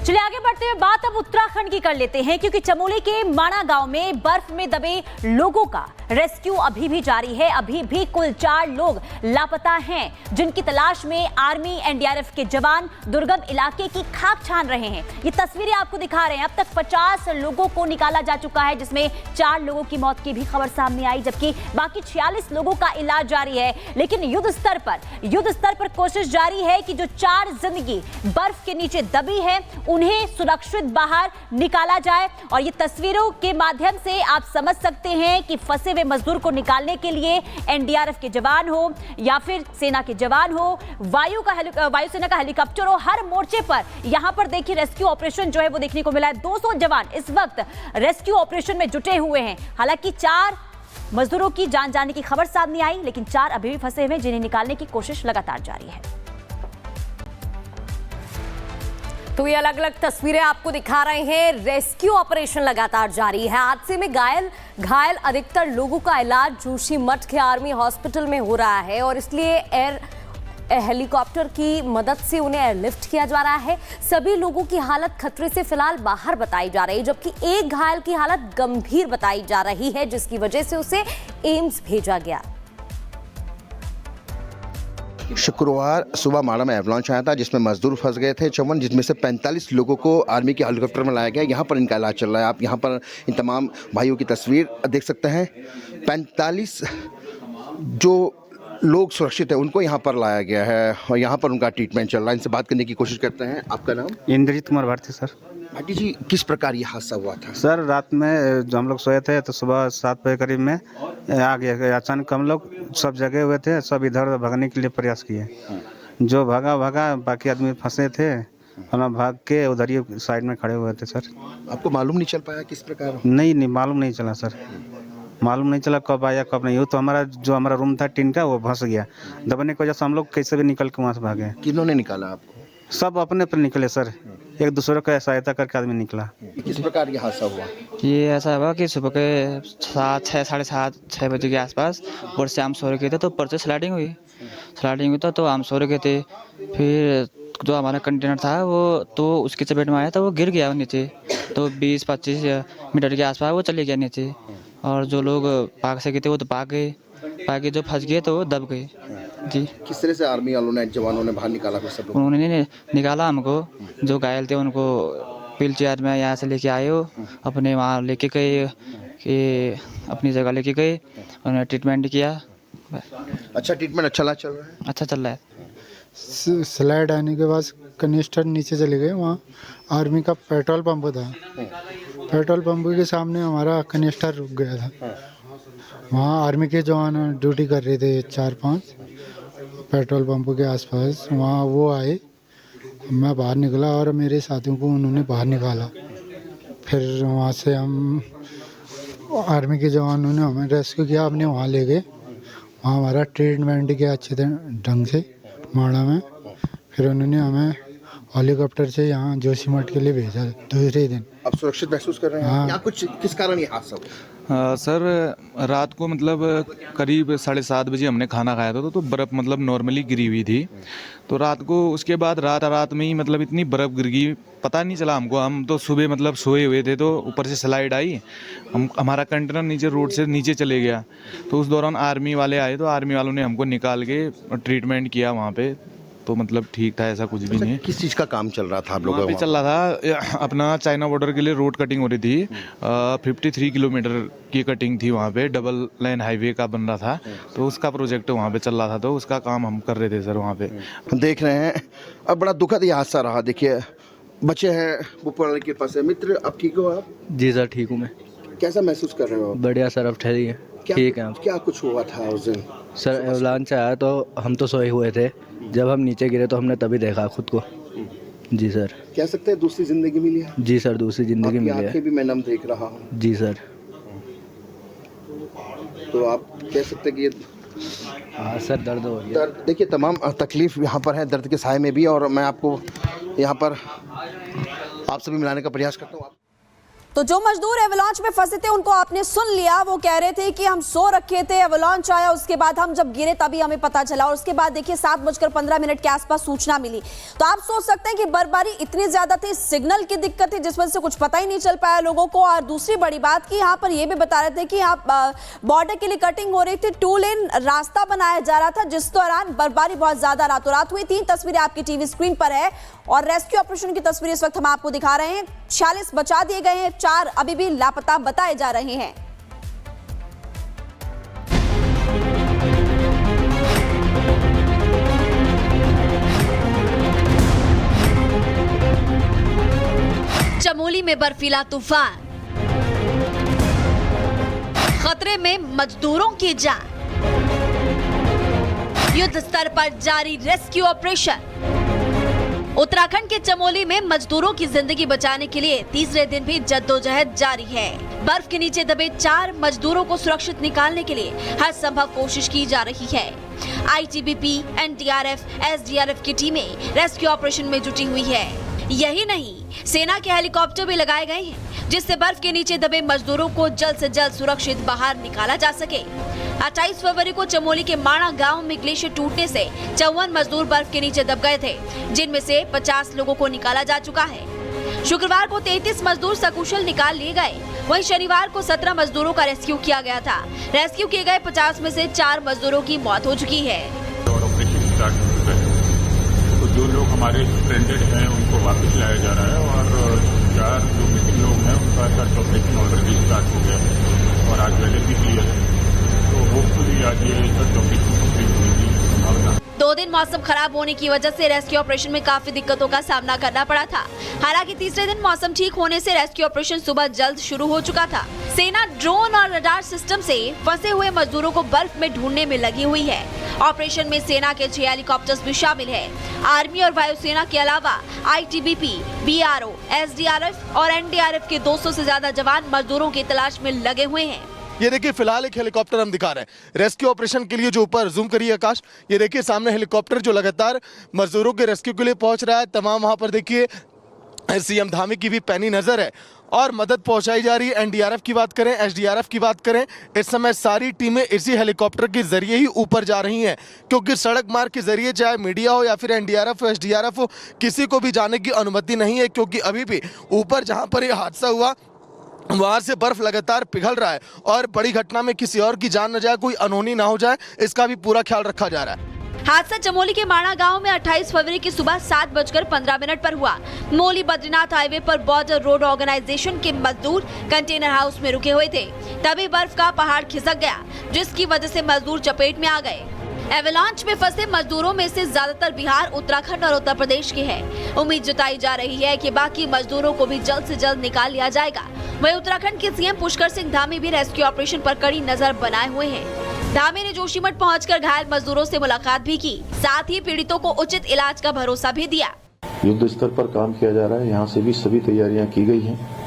चलिए आगे बढ़ते हुए बात अब उत्तराखंड की कर लेते हैं, क्योंकि चमोली के माणा गांव में बर्फ में दबे लोगों का रेस्क्यू अभी भी जारी है। अभी भी कुल 4 लोग लापता हैं, जिनकी तलाश में आर्मी एनडीआरएफ के जवान दुर्गम इलाके की खाक छान रहे हैं। ये तस्वीरें आपको दिखा रहे हैं। अब तक 50 लोगों को निकाला जा चुका है, जिसमें 4 लोगों की मौत की भी खबर सामने आई, जबकि बाकी 46 लोगों का इलाज जारी है। लेकिन युद्ध स्तर पर कोशिश जारी है कि जो 4 जिंदगी बर्फ के नीचे दबी है उन्हें सुरक्षित बाहर निकाला जाए। और ये तस्वीरों के माध्यम से आप समझ सकते हैं कि फंसे हुए मजदूर को निकालने के लिए एनडीआरएफ के जवान हो या फिर सेना के जवान हो, वायुसेना का हेलीकॉप्टर हो, हर मोर्चे पर यहां पर देखिए रेस्क्यू ऑपरेशन जो है वो देखने को मिला है। 200 जवान इस वक्त रेस्क्यू ऑपरेशन में जुटे हुए हैं। हालांकि 4 मजदूरों की जान जाने की खबर सामने आई, लेकिन 4 अभी भी फंसे हुए, जिन्हें निकालने की कोशिश लगातार जारी है। तो ये अलग अलग तस्वीरें आपको दिखा रहे हैं। रेस्क्यू ऑपरेशन लगातार जारी है। हादसे में घायल अधिकतर लोगों का इलाज जोशीमठ के आर्मी हॉस्पिटल में हो रहा है और इसलिए हेलीकॉप्टर की मदद से उन्हें एयरलिफ्ट किया जा रहा है। सभी लोगों की हालत खतरे से फिलहाल बाहर बताई जा रही है, जबकि एक घायल की हालत गंभीर बताई जा रही है, जिसकी वजह से उसे एम्स भेजा गया। शुक्रवार सुबह माणा में एवलांच आया था, जिसमें मजदूर फंस गए थे 54, जिसमें से 45 लोगों को आर्मी के हेलीकॉप्टर में लाया गया। यहाँ पर इनका इलाज चल रहा है। आप यहाँ पर इन तमाम भाइयों की तस्वीर देख सकते हैं। 45 जो लोग सुरक्षित हैं उनको यहाँ पर लाया गया है और यहाँ पर उनका ट्रीटमेंट चल रहा है। इनसे बात करने की कोशिश करते हैं। आपका नाम? इंद्रजीत कुमार भारती सर। भाटी जी, किस प्रकार ये हादसा हुआ था? सर रात में जो हम लोग सोए थे तो सुबह 7 बजे करीब में आ गया। अचानक हम लोग सब जगे हुए थे, सब इधर भागने के लिए प्रयास किए। जो भागा बाकी आदमी फंसे थे, हम भाग के उधर ही साइड में खड़े हुए थे। सर आपको मालूम नहीं चल पाया किस प्रकार? नहीं मालूम नहीं चला सर, मालूम नहीं चला कब आया कब नहीं। वो तो हमारा रूम था टिन का, वो फंस गया। दबने की वजह से हम लोग कैसे भी निकल के वहाँ से भागे। किन्होंने निकाला आपको? सब अपने पर निकले सर, एक दूसरे का सहायता करके आदमी निकला। किस प्रकार ये हादसा हुआ? ये ऐसा हुआ कि सुबह के 7-6 बजे के आसपास ऊपर से हम सो रहे थे, तो ऊपर से स्लाइडिंग हुई तो हम सो रहे थे। फिर जो हमारा कंटेनर था वो तो उसकी चपेट में आया, तो वो गिर गया नीचे। तो 20-25 मीटर के आसपास वो चले गया नीचे। और जो लोग भाग सके थे वो तो भाग गए, जो फंस गए तो वो दब गए जी। किस तरह से आर्मी वालों ने, जवानों ने बाहर निकाला? सब उन्होंने निकाला हमको। जो घायल थे उनको व्हील चेयर में यहाँ से लेके आए हो, अपने वहाँ लेके गए कि अपनी जगह लेके गए, उन्होंने ट्रीटमेंट किया। अच्छा, ट्रीटमेंट अच्छा चल रहा है? अच्छा चल रहा है। स्लाइड आने के बाद कनिस्टर नीचे चले गए। वहाँ आर्मी का पेट्रोल पंप था, पेट्रोल पंप के सामने हमारा कनिस्टर रुक गया था। वहाँ आर्मी के जवान ड्यूटी कर रहे थे 4-5 पेट्रोल पंप के आसपास। वहाँ वो आए, मैं बाहर निकला और मेरे साथियों को उन्होंने बाहर निकाला। फिर वहाँ से हम आर्मी के जवानों ने हमें रेस्क्यू किया, अपने वहाँ ले गए। वहाँ हमारा ट्रीटमेंट किया अच्छे ढंग से माणा में। फिर उन्होंने हमें हेलीकॉप्टर से यहाँ जोशीमठ के लिए भेजा दूसरे दिन। अब सुरक्षित महसूस कर रहे हैं? हाँ। या कुछ किस कारण ये हादसा हुआ? सर रात को मतलब करीब 7:30 बजे हमने खाना खाया था, तो बर्फ़ मतलब नॉर्मली गिरी हुई थी। तो रात को उसके बाद रात में ही मतलब इतनी बर्फ़ गिर गई, पता नहीं चला हमको। हम तो सुबह मतलब सोए हुए थे, तो ऊपर से स्लाइड आई, हमारा कंटेनर नीचे रोड से नीचे चले गया। तो उस दौरान आर्मी वाले आए, तो आर्मी वालों ने हमको निकाल के ट्रीटमेंट किया वहाँ पे। तो मतलब ठीक था, ऐसा कुछ भी नहीं। किस चीज़ का काम चल रहा था आप लोगों का? वहाँ पे चल रहा था अपना चाइना बॉर्डर के लिए रोड कटिंग हो रही थी। 53 किलोमीटर की कटिंग थी वहाँ पे, डबल लाइन हाईवे का बन रहा था। तो उसका प्रोजेक्ट वहाँ पे चल रहा था, तो उसका काम हम कर रहे थे सर वहाँ पे। देख रहे हैं, अब बड़ा दुखद ये हादसा रहा। देखिए बच्चे हैं, वो पढ़ने के पास है। मित्र, अब ठीक हो आप? जी सर ठीक हूँ मैं। कैसा महसूस कर रहे हो? बढ़िया सर, अब ठहरी है, ठीक है। क्या कुछ हुआ था उस दिन? सर एवलांच आया तो हम तो सोए हुए थे, जब हम नीचे गिरे तो हमने तभी देखा खुद को। जी सर। कह सकते हैं दूसरी जिंदगी मिली है? जी सर, दूसरी जिंदगी मिली है। आंखें भी मैं नम देख रहा हूँ। जी सर। तो आप कह सकते हैं कि हाँ सर, दर्द हो गया। दर्द, देखिए तमाम तकलीफ यहाँ पर है, दर्द के साए में भी। और मैं आपको यहाँ पर आप सभी मिलाने का प्रयास करता हूँ। तो जो मजदूर एवलांच में फंसे थे उनको आपने सुन लिया। वो कह रहे थे कि हम सो रखे थे, एवलांच आया, उसके बाद हम जब गिरे तभी हमें पता चला। और उसके बाद देखिए 7:15 के आसपास सूचना मिली। तो आप सोच सकते हैं कि बर्फबारी इतनी ज्यादा थी, सिग्नल की दिक्कत थी जिस वजह से कुछ पता ही नहीं चल पाया लोगों को। और दूसरी बड़ी बात कि यहाँ पर ये भी बता रहे थे कि यहाँ बॉर्डर के लिए कटिंग हो रही थी, 2 लेन रास्ता बनाया जा रहा था, जिस दौरान बर्फबारी बहुत ज्यादा रातों रात हुई। 3 तस्वीरें आपकी टीवी स्क्रीन पर है और रेस्क्यू ऑपरेशन की तस्वीरें इस वक्त हम आपको दिखा रहे हैं। 46 बचा दिए गए हैं, 4 अभी भी लापता बताए जा रहे हैं। चमोली में बर्फीला तूफान, खतरे में मजदूरों की जान, युद्ध स्तर पर जारी रेस्क्यू ऑपरेशन। उत्तराखंड के चमोली में मजदूरों की जिंदगी बचाने के लिए तीसरे दिन भी जद्दोजहद जारी है। बर्फ के नीचे दबे 4 मजदूरों को सुरक्षित निकालने के लिए हर संभव कोशिश की जा रही है। आईटीबीपी, एनडीआरएफ, एसडीआरएफ की टीमें रेस्क्यू ऑपरेशन में जुटी हुई है। यही नहीं, सेना के हेलीकॉप्टर भी लगाए गए हैं जिससे बर्फ के नीचे दबे मजदूरों को जल्द से जल्द सुरक्षित बाहर निकाला जा सके। 28 फरवरी को चमोली के माणा गांव में ग्लेशियर टूटने से 54 मजदूर बर्फ के नीचे दब गए थे, जिनमें से 50 लोगों को निकाला जा चुका है। शुक्रवार को 33 मजदूर सकुशल निकाल लिए गए। वहीं शनिवार को 17 मजदूरों का रेस्क्यू किया गया था। रेस्क्यू किए गए 50 में से 4 मजदूरों की मौत हो चुकी है। तो जो लोग हमारे स्ट्रेंडेड हैं उनको वापस लाया जा रहा है और 4 जो मिसिंग लोग हैं उनका सर्च ऑपरेशन ऑलरेडी स्टार्ट हो गया और आज पहले भी क्लियर है। तो होपफुली आज ये सर्च ऑपरेशन कंप्लीट होने की संभावना। 2 दिन मौसम खराब होने की वजह से रेस्क्यू ऑपरेशन में काफी दिक्कतों का सामना करना पड़ा था। हालांकि तीसरे दिन मौसम ठीक होने से रेस्क्यू ऑपरेशन सुबह जल्द शुरू हो चुका था। सेना ड्रोन और रडार सिस्टम से फंसे हुए मजदूरों को बर्फ में ढूंढने में लगी हुई है। ऑपरेशन में सेना के 6 हेलीकॉप्टर्स भी शामिल है। आर्मी और वायुसेना के अलावा आईटीबीपी, बीआरओ, एसडीआरएफ और एनडीआरएफ के 200 से ज्यादा जवान मजदूरों की तलाश में लगे हुए हैं। ये देखिए फिलहाल एक हेलीकॉप्टर हम दिखा रहे हैं रेस्क्यू ऑपरेशन के लिए, जो ऊपर जूम करिए आकाश। ये देखिए सामने हेलीकॉप्टर जो लगातार मजदूरों के रेस्क्यू के लिए पहुंच रहा है। तमाम वहां पर देखिए सीएम धामी की भी पैनी नजर है और मदद पहुंचाई जा रही है। एनडीआरएफ की बात करें, एसडीआरएफ की बात करें, इस समय सारी टीमें इसी हेलीकॉप्टर के जरिए ही ऊपर जा रही हैं, क्योंकि सड़क मार्ग के जरिए चाहे मीडिया हो या फिर एनडीआरएफ हो, एसडीआरएफ हो, किसी को भी जाने की अनुमति नहीं है, क्योंकि अभी भी ऊपर जहां पर यह हादसा हुआ वहां से बर्फ लगातार पिघल रहा है और बड़ी घटना में किसी और की जान न जाए, कोई अनहोनी ना हो जाए, इसका भी पूरा ख्याल रखा जा रहा है। हादसा चमोली के माणा गांव में 28 फरवरी की सुबह 7:15 पर हुआ। मोली बद्रीनाथ हाईवे पर बॉर्डर रोड ऑर्गेनाइजेशन के मजदूर कंटेनर हाउस में रुके हुए थे, तभी बर्फ का पहाड़ खिसक गया, जिसकी वजह से मजदूर चपेट में आ गए। एवलांच में फंसे मजदूरों में से ज्यादातर बिहार, उत्तराखंड और उत्तर प्रदेश के हैं। उम्मीद जताई जा रही है कि बाकी मजदूरों को भी जल्द से जल्द निकाल लिया जाएगा। वहीं उत्तराखंड के सीएम पुष्कर सिंह धामी भी रेस्क्यू ऑपरेशन पर कड़ी नजर बनाए हुए हैं। धामी ने जोशीमठ पहुंचकर घायल मजदूरों से मुलाकात भी की, साथ ही पीड़ितों को उचित इलाज का भरोसा भी दिया। युद्ध स्तर पर काम किया जा रहा है, यहाँ से भी सभी तैयारियां की गई हैं।